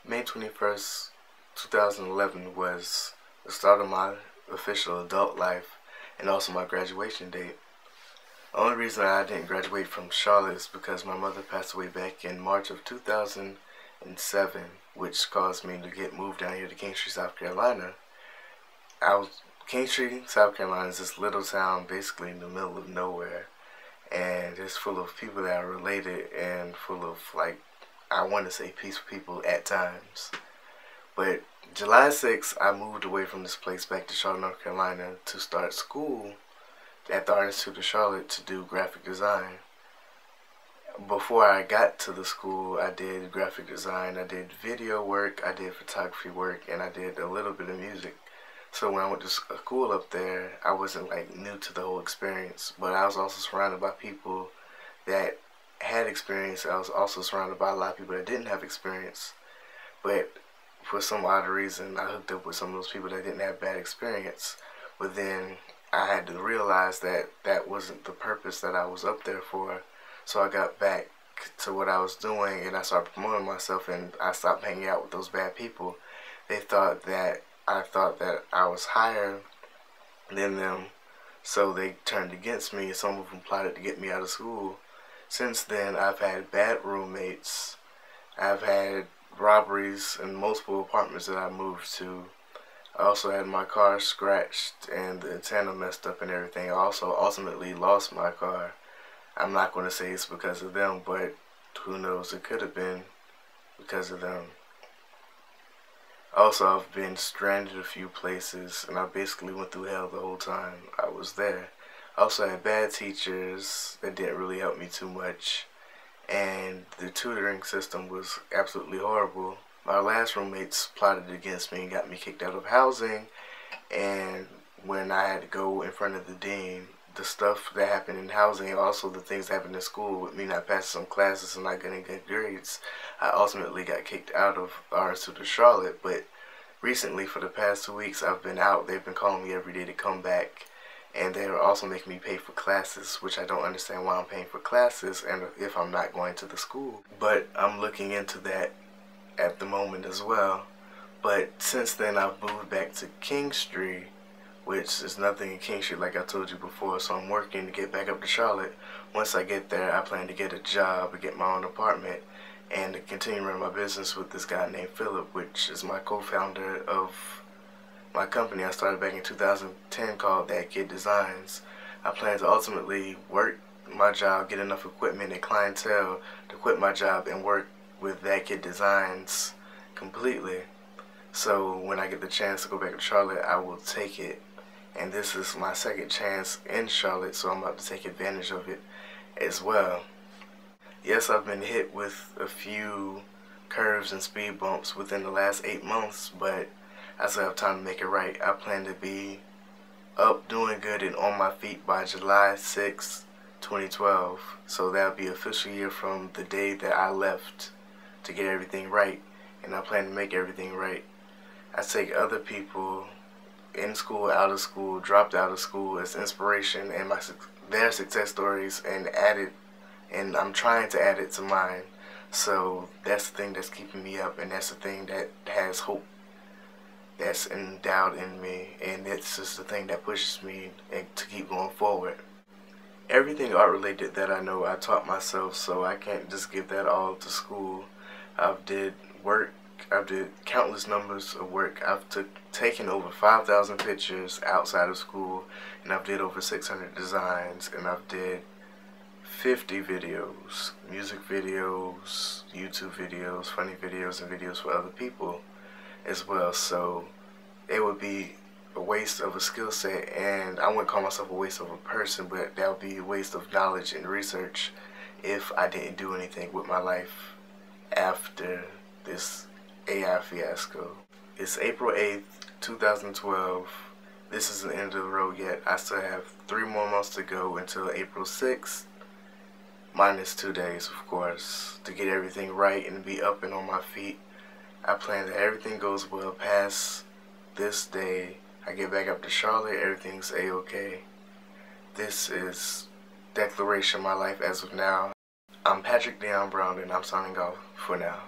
May 21st, 2011 was the start of my official adult life and also my graduation date. The only reason I didn't graduate from Charlotte is because my mother passed away back in March of 2007, which caused me to get moved down here to Kingstree, South Carolina. Kingstree, South Carolina is this little town basically in the middle of nowhere, and it's full of people that are related and full of, like, I want to say peaceful people at times. But July 6th, I moved away from this place back to Charlotte, North Carolina to start school at the Art Institute of Charlotte to do graphic design. Before I got to the school, I did graphic design, I did video work, I did photography work, and I did a little bit of music. So when I went to school up there, I wasn't like new to the whole experience, but I was also surrounded by people that had experience. I was also surrounded by a lot of people that didn't have experience, but for some odd reason, I hooked up with some of those people that didn't have bad experience. But then I had to realize that that wasn't the purpose that I was up there for. So I got back to what I was doing, and I started promoting myself, and I stopped hanging out with those bad people. They thought that I thought that I was higher than them, so they turned against me. Some of them plotted to get me out of school. Since then, I've had bad roommates. I've had robberies in multiple apartments that I moved to. I also had my car scratched and the antenna messed up and everything. I also ultimately lost my car. I'm not going to say it's because of them, but who knows, it could have been because of them. Also, I've been stranded a few places, and I basically went through hell the whole time I was there. I also had bad teachers that didn't really help me too much, and the tutoring system was absolutely horrible. My last roommates plotted against me and got me kicked out of housing, and when I had to go in front of the dean, the stuff that happened in housing and also the things that happened in school with me not passing some classes and not getting good grades, I ultimately got kicked out of Art Institute of Charlotte. But recently, for the past 2 weeks, I've been out. They've been calling me every day to come back, and they're also making me pay for classes, which I don't understand why I'm paying for classes and if I'm not going to the school. But I'm looking into that at the moment as well. But since then, I've moved back to Kingstree, which is nothing in Kingstree like I told you before, so I'm working to get back up to Charlotte. Once I get there, I plan to get a job and get my own apartment and to continue running my business with this guy named Philip, which is my co-founder of my company I started back in 2010 called That Kid Designs. I plan to ultimately work my job, get enough equipment and clientele to quit my job and work with That Kid Designs completely. So when I get the chance to go back to Charlotte, I will take it. And this is my second chance in Charlotte, so I'm about to take advantage of it as well. Yes, I've been hit with a few curves and speed bumps within the last 8 months, but I still have time to make it right. I plan to be up, doing good, and on my feet by July 6, 2012. So that'll be official year from the day that I left to get everything right, and I plan to make everything right. I take other people in school, out of school, dropped out of school as inspiration and their success stories and I'm trying to add it to mine. So that's the thing that's keeping me up, and that's the thing that has hope that's endowed in me, and it's just the thing that pushes me to keep going forward. Everything art related that I know, I taught myself, so I can't just give that all to school. I've did countless numbers of work. I've taken over 5,000 pictures outside of school, and I've did over 600 designs, and I've did 50 videos, music videos, YouTube videos, funny videos, and videos for other people as well. So it would be a waste of a skill set, and I wouldn't call myself a waste of a person, but that would be a waste of knowledge and research if I didn't do anything with my life after this AI fiasco. It's April 8th, 2012. This isn't the end of the road yet. I still have 3 more months to go until April 6th, minus 2 days, of course, to get everything right and be up and on my feet. I plan that everything goes well past this day. I get back up to Charlotte, everything's A-okay. This is Declaration of My Life as of now. I'm Patrick Deion Brown, and I'm signing off for now.